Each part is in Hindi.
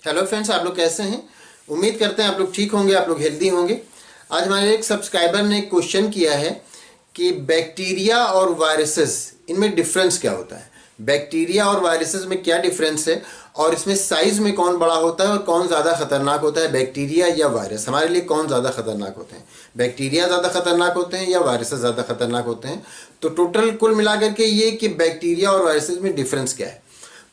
हेलो फ्रेंड्स, आप लोग कैसे हैं? उम्मीद करते हैं आप लोग ठीक होंगे, आप लोग हेल्दी होंगे। आज हमारे एक सब्सक्राइबर ने एक क्वेश्चन किया है कि बैक्टीरिया और वायरसेस इनमें डिफरेंस क्या होता है। बैक्टीरिया और वायरसेस में क्या डिफरेंस है और इसमें साइज में कौन बड़ा होता है और कौन ज़्यादा खतरनाक होता है, बैक्टीरिया या वायरस हमारे लिए कौन ज़्यादा खतरनाक होते हैं। बैक्टीरिया ज़्यादा खतरनाक होते हैं या वायरसेस ज़्यादा खतरनाक होते हैं। तो टोटल कुल मिलाकर के ये कि बैक्टीरिया और वायरसेस में डिफरेंस क्या है।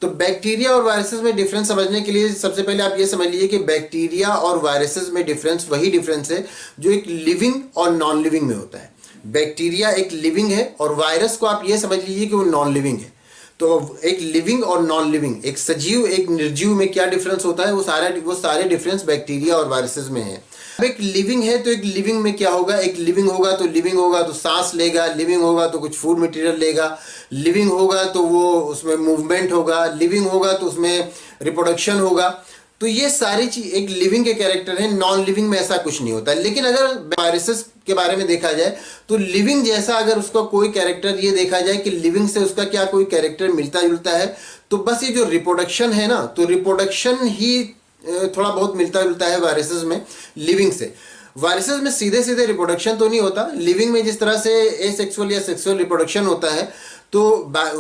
तो बैक्टीरिया और वायरसेस में डिफरेंस समझने के लिए सबसे पहले आप ये समझ लीजिए कि बैक्टीरिया और वायरसेस में डिफरेंस वही डिफरेंस है जो एक लिविंग और नॉन लिविंग में होता है। बैक्टीरिया एक लिविंग है और वायरस को आप ये समझ लीजिए कि वो नॉन लिविंग है। तो एक लिविंग और नॉन लिविंग, एक सजीव एक निर्जीव में क्या डिफरेंस होता है, वो सारे डिफरेंस बैक्टीरिया और वायरसेस में है। अब एक लिविंग है तो एक लिविंग में क्या होगा, एक लिविंग होगा तो सांस लेगा, लिविंग होगा तो कुछ फूड मटेरियल लेगा, लिविंग होगा तो वो उसमें मूवमेंट होगा, लिविंग होगा तो उसमें रिप्रोडक्शन होगा। तो ये सारी चीज एक लिविंग के कैरेक्टर है। नॉन लिविंग में ऐसा कुछ नहीं होता। लेकिन अगर वायरसेस के बारे में देखा जाए तो लिविंग जैसा अगर उसका कोई कैरेक्टर ये देखा जाए कि लिविंग से उसका क्या कोई कैरेक्टर मिलता जुलता है, तो बस ये जो रिप्रोडक्शन है ना, तो रिप्रोडक्शन ही थोड़ा बहुत मिलता जुलता है वायरसेस में लिविंग से। वायरसेस में सीधे सीधे रिप्रोडक्शन तो नहीं होता। लिविंग में जिस तरह से एसेक्सुअल या सेक्सुअल रिप्रोडक्शन होता है, तो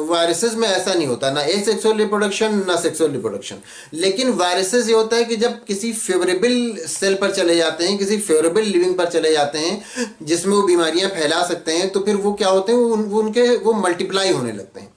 वायरसेस में ऐसा नहीं होता, ना एसेक्सुअल रिप्रोडक्शन ना सेक्सुअल रिप्रोडक्शन। लेकिन वायरसेस ये होता है कि जब किसी फेवरेबल सेल पर चले जाते हैं, किसी फेवरेबल लिविंग पर चले जाते हैं जिसमें वो बीमारियां फैला सकते हैं, तो फिर वो क्या होते हैं, वो मल्टीप्लाई होने लगते हैं।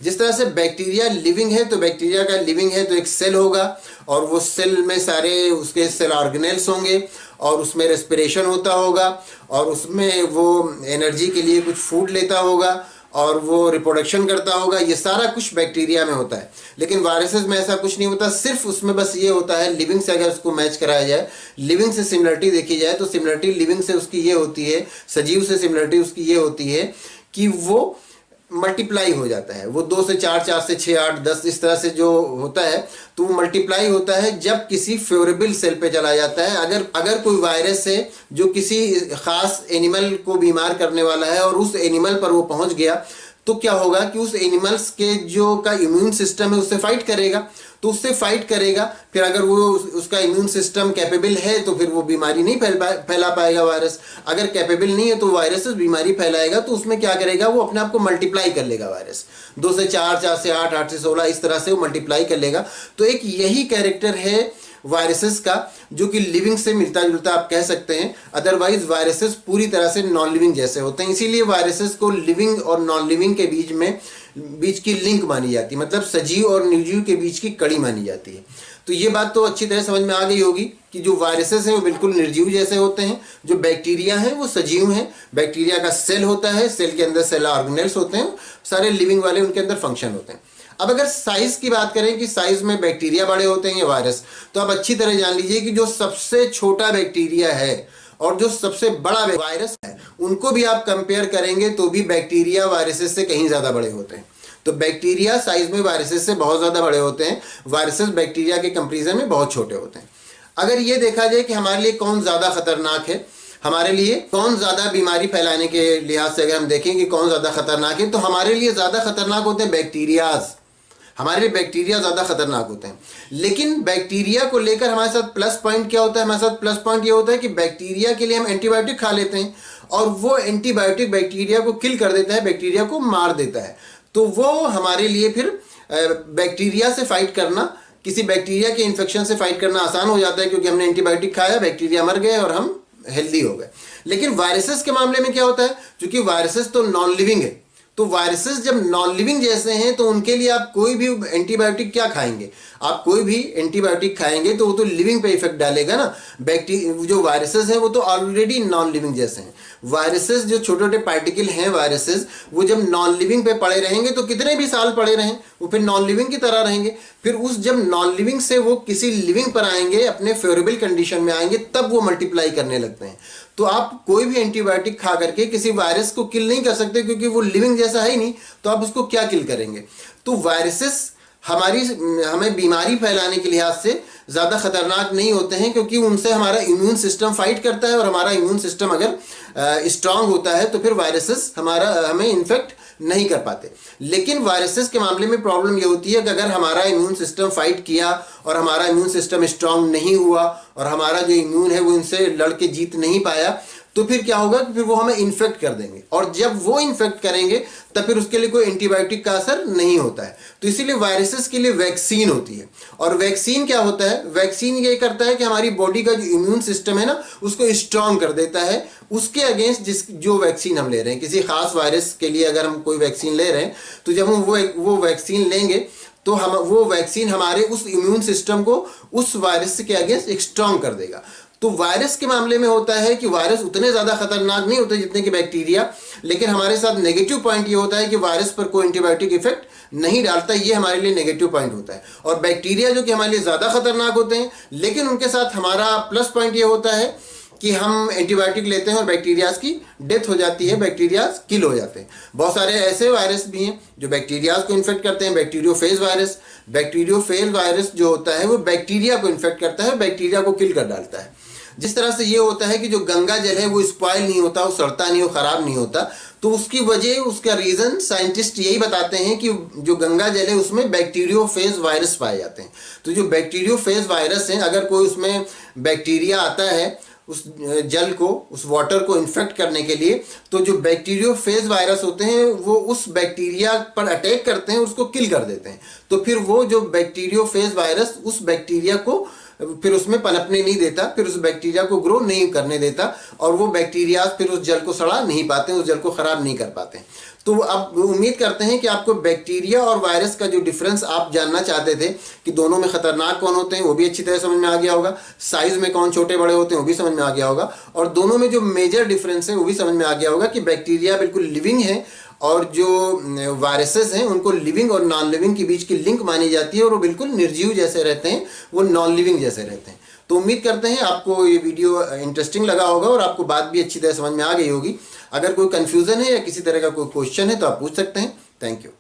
जिस तरह से बैक्टीरिया लिविंग है, तो बैक्टीरिया का लिविंग है तो एक सेल होगा और वो सेल में सारे उसके सेल ऑर्गेनेल्स होंगे और उसमें रेस्पिरेशन होता होगा और उसमें वो एनर्जी के लिए कुछ फूड लेता होगा और वो रिप्रोडक्शन करता होगा। ये सारा कुछ बैक्टीरिया में होता है। लेकिन वायरसेस में ऐसा कुछ नहीं होता। सिर्फ उसमें बस ये होता है, लिविंग से अगर उसको मैच कराया जाए, लिविंग से सिमिलरिटी देखी जाए, तो सिमिलरिटी लिविंग से उसकी ये होती है, सजीव से सिमिलरिटी उसकी ये होती है कि वो मल्टीप्लाई हो जाता है। वो 2 से 4, 4 से 6, 8, 10 इस तरह से जो होता है, तो वो मल्टीप्लाई होता है जब किसी फेवरेबल सेल पे चला जाता है। अगर कोई वायरस है जो किसी खास एनिमल को बीमार करने वाला है और उस एनिमल पर वो पहुंच गया, तो क्या होगा कि उस एनिमल्स के जो का इम्यून सिस्टम है उससे फाइट करेगा। तो उससे फाइट करेगा, फिर अगर वो उसका इम्यून सिस्टम कैपेबल है तो फिर वो बीमारी नहीं फैला पाएगा वायरस। अगर कैपेबल नहीं है तो वायरस बीमारी फैलाएगा, तो उसमें क्या करेगा, वो अपने आप को मल्टीप्लाई कर लेगा। वायरस 2 से 4, 4 से 8, 8 से 16 इस तरह से वो मल्टीप्लाई कर लेगा। तो एक यही कैरेक्टर है वायरसेस का, जो कि लिविंग से मिलता जुलता आप कह सकते हैं। अदरवाइज वायरसेस पूरी तरह से नॉन लिविंग जैसे होते हैं। इसीलिए वायरसेस को लिविंग और नॉन लिविंग के बीच की लिंक मानी जाती है, मतलब सजीव और निर्जीव के बीच की कड़ी मानी जाती है। तो ये बात तो अच्छी तरह समझ में आ गई होगी कि जो वायरसेस हैं वो बिल्कुल निर्जीव जैसे होते हैं, जो बैक्टीरिया हैं वो सजीव हैं। बैक्टीरिया का सेल होता है, सेल के अंदर सेल ऑर्गेनेल्स होते हैं, सारे लिविंग वाले उनके अंदर फंक्शन होते हैं। अब अगर साइज की बात करें कि साइज में बैक्टीरिया बड़े होते हैं या वायरस, तो आप अच्छी तरह जान लीजिए कि जो सबसे छोटा बैक्टीरिया है और जो सबसे बड़ा वायरस है, उनको भी आप कंपेयर करेंगे तो भी बैक्टीरिया वायरसेस से कहीं ज्यादा बड़े होते हैं। तो बैक्टीरिया साइज में वायरसेस से बहुत ज्यादा बड़े होते हैं, वायरसेस बैक्टीरिया के कंपेरिजन में बहुत छोटे होते हैं। अगर ये देखा जाए कि हमारे लिए कौन ज्यादा खतरनाक है, हमारे लिए कौन ज्यादा बीमारी फैलाने के लिहाज से अगर हम देखें कि कौन ज्यादा खतरनाक है, तो हमारे लिए ज्यादा खतरनाक होते हैं बैक्टीरियाज। हमारे लिए बैक्टीरिया ज्यादा खतरनाक होते हैं। लेकिन बैक्टीरिया को लेकर हमारे साथ प्लस पॉइंट क्या होता है, हमारे साथ प्लस पॉइंट ये होता है कि बैक्टीरिया के लिए हम एंटीबायोटिक खा लेते हैं और वो एंटीबायोटिक बैक्टीरिया को किल कर देता है, बैक्टीरिया को मार देता है। तो वो हमारे लिए फिर बैक्टीरिया से फाइट करना, किसी बैक्टीरिया के इन्फेक्शन से फाइट करना आसान हो जाता है, क्योंकि हमने एंटीबायोटिक खाया, बैक्टीरिया मर गए और हम हेल्दी हो गए। लेकिन वायरसेस के मामले में क्या होता है, क्योंकि वायरसेस तो नॉन लिविंग है, तो वायरसेस जब नॉन लिविंग जैसे हैं तो उनके लिए आप कोई भी एंटीबायोटिक क्या खाएंगे, आप कोई भी एंटीबायोटिक खाएंगे तो वो तो लिविंग पे इफेक्ट डालेगा ना। जो वायरसेस हैं वो तो ऑलरेडी नॉन लिविंग जैसे हैं। वायरसेस जो छोटे छोटे पार्टिकल हैं वायरसेस, वो जब नॉन लिविंग पे पड़े रहेंगे तो कितने भी साल पड़े रहें वो फिर नॉन लिविंग की तरह रहेंगे। फिर जब नॉन लिविंग से वो किसी लिविंग पर आएंगे, अपने फेवरेबल कंडीशन में आएंगे, तब वो मल्टीप्लाई करने लगते हैं। तो आप कोई भी एंटीबायोटिक खा करके किसी वायरस को किल नहीं कर सकते, क्योंकि वो लिविंग जैसा है ही नहीं, तो आप उसको क्या किल करेंगे। तो वायरसेस हमें बीमारी फैलाने के लिहाज से ज़्यादा खतरनाक नहीं होते हैं, क्योंकि उनसे हमारा इम्यून सिस्टम फाइट करता है, और हमारा इम्यून सिस्टम अगर स्ट्रांग होता है तो फिर वायरसेस हमें इन्फेक्ट नहीं कर पाते। लेकिन वायरसेस के मामले में प्रॉब्लम ये होती है कि अगर हमारा इम्यून सिस्टम फाइट किया और हमारा इम्यून सिस्टम स्ट्रांग नहीं हुआ और हमारा जो इम्यून है वो इनसे लड़ के जीत नहीं पाया, तो फिर क्या होगा कि फिर वो हमें इन्फेक्ट कर देंगे, और जब वो इन्फेक्ट करेंगे तब फिर उसके लिए कोई एंटीबायोटिक का असर नहीं होता है। तो इसीलिए वायरसेस के लिए वैक्सीन होती है। और वैक्सीन क्या होता है? वैक्सीन ये करता है कि हमारी बॉडी का जो इम्यून सिस्टम है ना, उसको स्ट्रांग कर देता है उसके अगेंस्ट जो वैक्सीन हम ले रहे हैं। किसी खास वायरस के लिए अगर हम कोई वैक्सीन ले रहे हैं, तो जब हम वो वैक्सीन लेंगे तो हम वो वैक्सीन हमारे उस इम्यून सिस्टम को उस वायरस के अगेंस्ट स्ट्रांग कर देगा। तो वायरस के मामले में होता है कि वायरस उतने ज़्यादा खतरनाक नहीं होते जितने कि बैक्टीरिया, लेकिन हमारे साथ नेगेटिव पॉइंट ये होता है कि वायरस पर कोई एंटीबायोटिक इफेक्ट नहीं डालता, ये हमारे लिए नेगेटिव पॉइंट होता है। और बैक्टीरिया जो कि हमारे लिए ज़्यादा खतरनाक होते हैं, लेकिन उनके साथ हमारा प्लस पॉइंट ये होता है कि हम एंटीबायोटिक लेते हैं और बैक्टीरियाज की डेथ हो जाती है, बैक्टीरियाज किल हो जाते हैं। बहुत सारे ऐसे वायरस भी हैं जो बैक्टीरियाज को इन्फेक्ट करते हैं। बैक्टीरियोफेज वायरस जो होता है वो बैक्टीरिया को इन्फेक्ट करता है, बैक्टीरिया को किल कर डालता है। जिस तरह से ये होता है कि जो गंगा जल है वो स्पॉइल नहीं होता, वो सड़ता नहीं, वो खराब नहीं होता, तो उसकी वजह, उसका रीज़न साइंटिस्ट यही बताते हैं कि जो गंगा जल है उसमें बैक्टीरियोफेज वायरस पाए जाते हैं। तो जो बैक्टीरियोफेज वायरस हैं, अगर कोई उसमें बैक्टीरिया आता है उस जल को, उस वाटर को इन्फेक्ट करने के लिए, तो जो बैक्टीरियोफेज वायरस होते हैं वो उस बैक्टीरिया पर अटैक करते हैं, उसको किल कर देते हैं। तो फिर वो जो बैक्टीरियोफेज वायरस उस बैक्टीरिया को फिर उसमें पनपने नहीं देता, फिर उस बैक्टीरिया को ग्रो नहीं करने देता, और वो बैक्टीरिया फिर उस जल को सड़ा नहीं पाते, उस जल को ख़राब नहीं कर पाते। तो अब उम्मीद करते हैं कि आपको बैक्टीरिया और वायरस का जो डिफरेंस आप जानना चाहते थे कि दोनों में खतरनाक कौन होते हैं, वो भी अच्छी तरह समझ में आ गया होगा। साइज़ में कौन छोटे बड़े होते हैं वो भी समझ में आ गया होगा, और दोनों में जो मेजर डिफरेंस है वो भी समझ में आ गया होगा कि बैक्टीरिया बिल्कुल लिविंग है और जो वायरसेस हैं उनको लिविंग और नॉन लिविंग के बीच की लिंक मानी जाती है, और वो बिल्कुल निर्जीव जैसे रहते हैं, वो नॉन लिविंग जैसे रहते हैं। तो उम्मीद करते हैं आपको ये वीडियो इंटरेस्टिंग लगा होगा और आपको बात भी अच्छी तरह समझ में आ गई होगी। अगर कोई कन्फ्यूज़न है या किसी तरह का कोई क्वेश्चन है तो आप पूछ सकते हैं। Thank you.